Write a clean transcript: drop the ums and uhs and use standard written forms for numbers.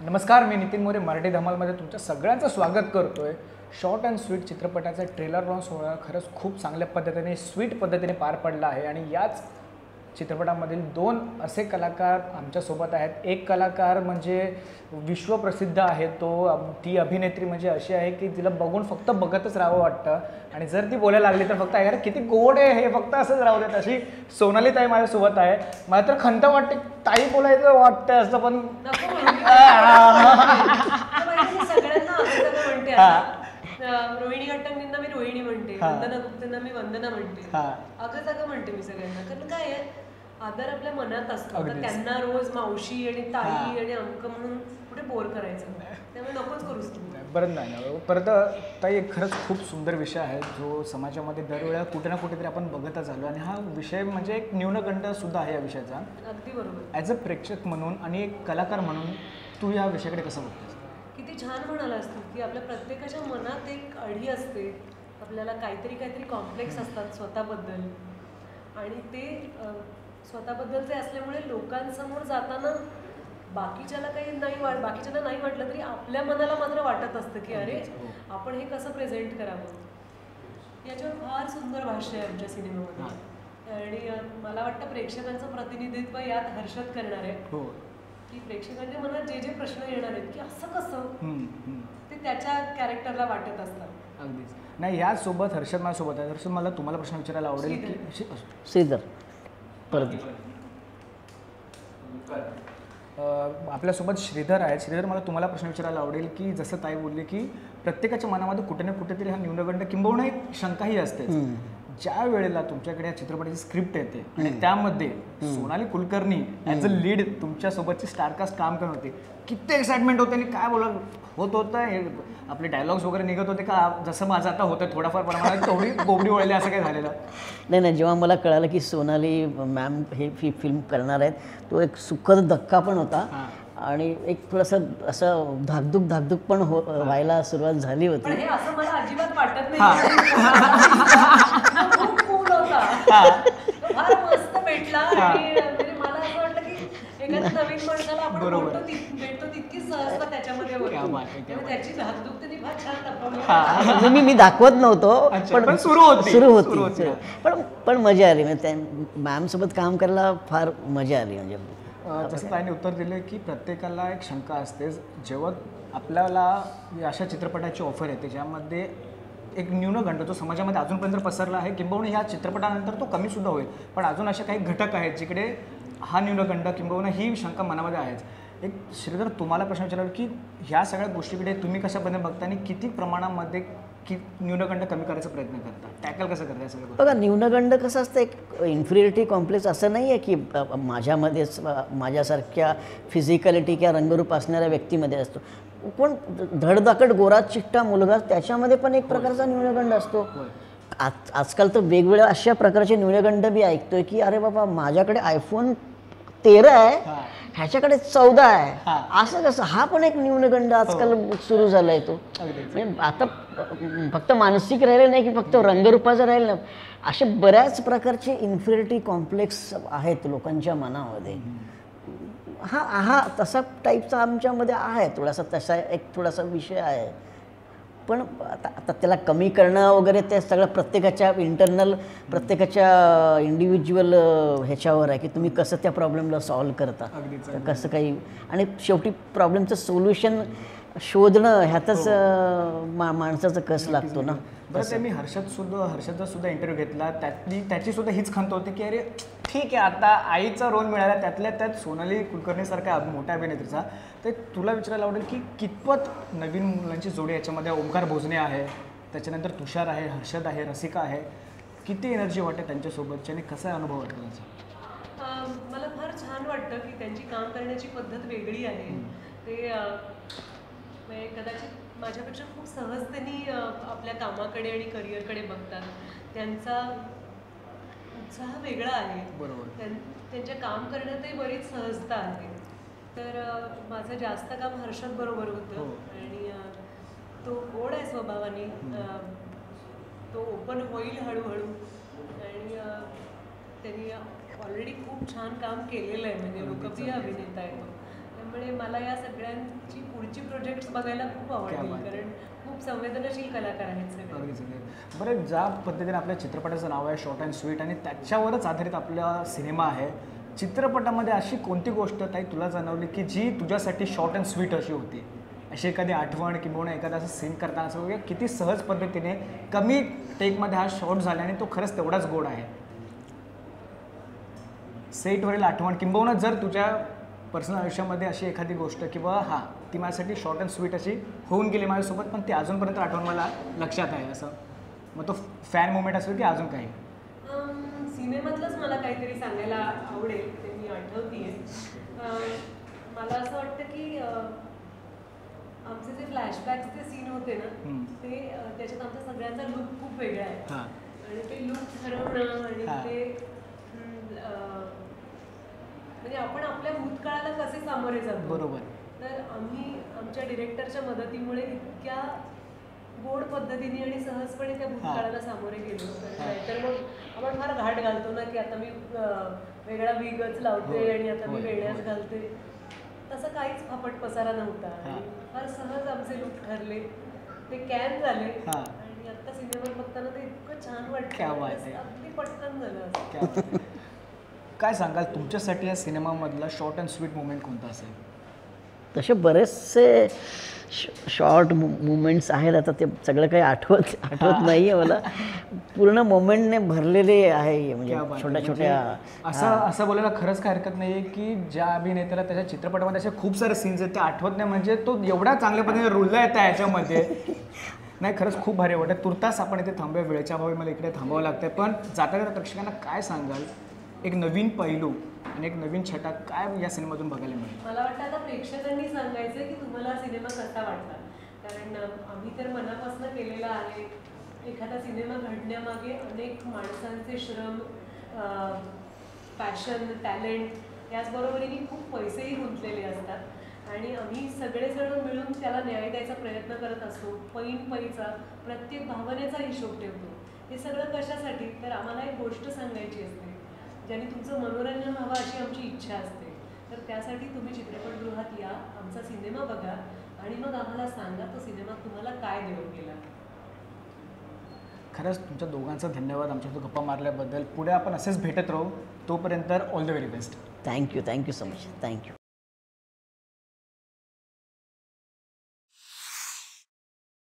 नमस्कार, मी नितीन मोरे मराठी धमालमध्ये तुमच्या सगळ्यांचं स्वागत करतोय. शॉर्ट अँड स्वीट चित्रपटाचा ट्रेलर लॉन्च सोहळा खरंच खूप चांगल्या पद्धतीने स्वीट पद्धतीने पार पडला आहे आणि याच चित्रपटामधील दोन असे कलाकार आमच्यासोबत आहेत. एक कलाकार म्हणजे विश्वप्रसिद्ध आहे, ती अभिनेत्री म्हणजे अशी आहे की तिला बघून फक्त बघतच राहावं वाटतं आणि जर ती बोलायला लागली तर फक्त यार किती गोड आहे हे फक्त असंच राहू देत. अशी सोनाली ताई माझ्यासोबत आहे. मला तर खंत वाटते ताई बोलायचं वाटतं असं, पण रोहिणी अट्टंगींना मी रोहिणी म्हणते, वंदना गुप्तेंना मी वंदना म्हणते, अगं जागा म्हणते मी सगळ्यांना. कारण काय आहे, आदर आपल्या मनात असतो. त्यांना रोज मावशी आणि ताई आणि अंक म्हणून कुठे बोर करायचं, त्यामुळे नकोच करूच तुम्ही. बरं नाही परत ताई, खरंच खूप सुंदर विषय आहे जो समाजामध्ये दरवेळेला कुठे ना कुठेतरी आपण बघतच आलो आणि हा विषय म्हणजे एक न्यूनगंड सुद्धा आहे या विषयाचा. अगदी बरोबर. ॲज अ प्रेक्षक म्हणून आणि एक कलाकार म्हणून तू या विषयाकडे कसं बघतेस? किती छान म्हणाला असतो की आपल्या प्रत्येकाच्या मनात एक अढी असते, आपल्याला काहीतरी कॉम्प्लेक्स असतात स्वतःबद्दल, आणि ते स्वतःबद्दलचे असल्यामुळे लोकांसमोर जाताना बाकीच्यांना नाही वाटलं तरी आपल्या मनाला मात्र वाटत असतं की अरे आपण हे कसं प्रेझेंट करावं. याच्यावर फार सुंदर भाष्य आहे आमच्या सिनेमामध्ये आणि मला वाटतं प्रेक्षकांचं प्रतिनिधित्व यात हर्षद करणार आहे की प्रेक्षकांच्या मनात जे जे प्रश्न येणार आहेत की असं कसं, ते त्याच्या कॅरेक्टरला वाटत असतात. अगदीच. नाही, याचसोबत हर्षद माझ्यासोबत आहे. हर्षद, मला तुम्हाला प्रश्न विचारायला आवडेल की श्रीधर परत आपल्यासोबत श्रीधर आहेत. श्रीधर, मला तुम्हाला प्रश्न विचारायला आवडेल की जसं ताई बोलली की प्रत्येकाच्या मनामध्ये कुठे ना कुठेतरी हा न्यूनगंड किंबहुना एक शंकाही असते. ज्या वेळेला तुमच्याकडे या चित्रपटाची स्क्रिप्ट येते आणि त्यामध्ये Sonali Kulkarni as a lead तुमच्यासोबतची स्टारकास्ट काम करत होते, किती एक्साइटमेंट होते आणि काय होत होतं, आपले डायलॉग्स वगैरे निघत होते का जसं माझं आता होतं थोडाफार प्रमाणात तेवढी गोबडी वळली असं काय झालेलं? नाही, जेव्हा मला कळालं की सोनाली मॅम हे फिल्म करणार आहेत, तो एक सुखद धक्का पण होता आणि एक थोडंसं असं धाकधूक पण व्हायला सुरुवात झाली होती. पण हे असं मला अजिबात वाटत नाही. खूप कूल होता, फार मस्त भेटला आणि मला असं वाटलं की एखाद्या नवीन माणसाला आपण भेटतो तितकी सहजता त्याच्यामध्ये होती. त्याची धाकधूक त्यांनी फार छान दाखवली. मी दाखवत नव्हतो, पण सुरू होती. पण मजा आली. म्हणजे मॅम सोबत काम करायला फार मजा आली. म्हणजे जसं ताईने उत्तर दिले की प्रत्येकाला एक शंका असते जेव्हा आपल्याला अशा चित्रपटाची ऑफर येते ज्यामध्ये एक न्यूनगंड जो समाजामध्ये अजूनपर्यंत पसरला आहे, किंबहुना ह्या चित्रपटानंतर तो कमीसुद्धा होईल, पण अजून असे काही घटक आहेत जिकडे हा न्यूनगंड किंबहुना ही शंका मनामध्ये आहेच. एक श्रीधर, तुम्हाला प्रश्न विचाराल की ह्या सगळ्या गोष्टीकडे तुम्ही कशा पद्धतीने बघता आणि किती प्रमाणामध्ये न्यूनगंड कमी करायचा प्रयत्न करता, टॅकल कसं करता सगळं? बघा, न्यूनगंड कसं असतं, एक इन्फिरिटी कॉम्प्लेक्स असं नाही आहे की माझ्यामध्येच माझ्यासारख्या फिजिकॅलिटी किंवा रंगरूप असणाऱ्या व्यक्तीमध्ये असतो. पण धडधाकट गोरा चिट्टा मुलगा, त्याच्यामध्ये पण एक प्रकारचा न्यूनगंड असतो. आजकाल तर वेगवेगळ्या अशा प्रकारचे न्यूनगंड मी ऐकतोय की अरे बाबा, माझ्याकडे iPhone 13 आहे, ह्याच्याकडे 14 आहे, असं कसं? हा पण एक न्यूनगंड आजकाल सुरू झालाय. तो म्हणजे आता फक्त मानसिक राहिले नाही की फक्त रंगरूपाचं राहिलं नाही, असे बऱ्याच प्रकारचे इन्फिरिटी कॉम्प्लेक्स आहेत लोकांच्या मनामध्ये. हा तसा टाईपचा आमच्यामध्ये आहे, तसा थोडासा विषय आहे. पण आता त्याला कमी करणं वगैरे ते सगळं प्रत्येकाच्या प्रत्येकाच्या इंडिव्हिज्युअल ह्याच्यावर आहे की तुम्ही कसं त्या प्रॉब्लेमला सॉल्व्ह करता, कसं काही. आणि शेवटी प्रॉब्लेमचं सोल्युशन शोधणं ह्यातच माणसाचा कस लागतो ना. बरं, ते मी हर्षदचा सुद्धा इंटरव्ह्यू घेतला, त्याची सुद्धा हीच खंत होती की अरे ठीक आहे, आता आईचा रोल मिळाला, त्यातल्या त्यात सोनाली कुलकर्णीसारख्या मोठ्या अभिनेत्रीचा. तर तुला विचारायला आवडेल की कितपत नवीन मुलांची जोडी याच्यामध्ये ओंकार भोजने आहे, त्याच्यानंतर तुषार आहे, हर्षद आहे, रसिका आहे, किती एनर्जी वाटते त्यांच्यासोबतची आणि कसा अनुभव वाटतो त्याचा? मला फार छान वाटतं की त्यांची काम करण्याची पद्धत वेगळी आहे. ते कदाचित माझ्यापेक्षा खूप सहजतेने आपल्या कामाकडे आणि करिअरकडे बघतात. त्यांचा उत्साह वेगळा आहे. बरोबर. त्यांच्या काम करण्यातही बरीच सहजता आहे. तर माझं जास्त काम हर्षद बरोबर होतं आणि तो गोड आहे स्वभावाने, तो ओपन होईल हळूहळू आणि त्यांनी ऑलरेडी खूप छान काम केलेलं आहे, म्हणजे लोकप्रिय अभिनेता आहे. त्यामुळे मला या सगळ्यांची पुढची प्रोजेक्ट्स बघायला खूप क्या आवडतील बात आहे. कारण खूप संवेदनशील कलाकार आहेत सगळे. अगदीच अगदी. बरं, ज्या पद्धतीने आपल्या चित्रपटाचं नाव आहे शॉर्ट अँड स्वीट आणि त्याच्यावरच आधारित आपला सिनेमा आहे, चित्रपटामध्ये अशी कोणती गोष्ट ताई तुला जाणवली की जी तुझ्यासाठी शॉर्ट अँड स्वीट अशी होती? अशी एखादी आठवण किंवा एखादा असं सीन करताना असं वगैरे किती सहज पद्धतीने कमी टेकमध्ये हा शॉर्ट झाला आणि तो खरंच तेवढाच गोड आहे? सेटवरील आठवण किंबहुना जर तुझ्या पर्सनल आयुष्यामध्ये अशी एखादी गोष्ट किंवा हां ती माझ्यासाठी शॉर्ट अँड स्वीट अशी होऊन गेली माझ्यासोबत, पण ती अजूनपर्यंत आठवण मला लक्षात आहे, असं मग तो फॅन मोमेंट असेल की अजून काही? सिनेमातलंच मला काहीतरी सांगायला आवडेल ते मी आठवतीये. मला असं वाटतं की आमचे जे फ्लॅशबॅक्सचे सीन होते ना ते त्याच्यात आमच्या सगळ्यांचा लुक खूप वेगळा आहे हां आणि ते लुक ठरवणं आणि हां. ते म्हणजे आपण आपल्या भूतकाळाला कसे सामोरे जातो. बरोबर. तर आम्ही आमच्या डिरेक्टरच्या मदतीमुळे इतक्या गोड पद्धतीने आणि सहजपणे त्या भूतकाळाला सामोरे गेलो. नाहीतर मग आपण फार घाट घालतो ना की आता मी वेगळा विगच लावते आणि आता मी वेगळ्याच घालते. तसं काहीच फापट पसारा नव्हता आणि फार सहज आमचे लुक ठरले, ते कॅन झाले आणि आता सिनेमा बघताना ते इतकं छान क्या बात आहे. वाटतं, अगदी पटकन झालं असं. क्या बात आहे. काय सांगाल तुमच्यासाठी या सिनेमामधला शॉर्ट अँड स्वीट मोमेंट कोणता असेल? तसे बरेचसे शॉर्ट मुमेंट्स आहेत, आता ते सगळं काही आठवत नाही आहे मला. पूर्ण मोमेंटने भरलेले आहे, म्हणजे क्या बात आहे. छोट्या छोट्या म्हणजे असं बोलायला खरंच काय हरकत नाही आहे की ज्या अभिनेत्याला त्याच्या चित्रपटामध्ये असे खूप सारे सीन्स आहेत ते आठवत नाही, म्हणजे तो एवढा चांगल्या पद्धतीने रुळला येतं याच्यामध्ये. नाही खरंच खूप भारी वाटतं. तुर्तास आपण इथे थांबूया, वेळेच्या अभावी मला इकडे थांबावं लागतं, पण जाता जाता प्रेक्षकांना काय सांगाल, एक नवीन पैलू आणि एक नवीन छटा काय या सिनेमातून बघायला मिळेल? मला वाटतं आता प्रेक्षकांनी सांगायचं की तुम्हाला हा सिनेमा कसा वाटला, कारण आम्ही तर मनापासून केलेला आहे. एखादा सिनेमा घडण्यामागे अनेक माणसांचे श्रम, पॅशन, टॅलेंट याचबरोबरीने खूप पैसेही गुंतलेले असतात आणि आम्ही सगळेजण मिळून त्याला न्याय द्यायचा प्रयत्न करत असतो. पैचा प्रत्येक भावनेचा हिशोब ठेवतो. हे सगळं कशासाठी? तर आम्हाला एक गोष्ट सांगायची असते ज्याने तुमचं मनोरंजन व्हावं अशी आमची इच्छा असते. तर त्यासाठी तुम्ही चित्रपटगृहात या, आमचा सिनेमा बघा आणि मग आम्हाला सांगा तो सिनेमा तुम्हाला काय देऊन गेला. खरंच तुमच्या दोघांचं धन्यवाद आमच्यासोबत गप्पा मारल्याबद्दल. पुढे आपण असेच भेटत राहू. तोपर्यंत all the very best. Thank you so much. Thank you.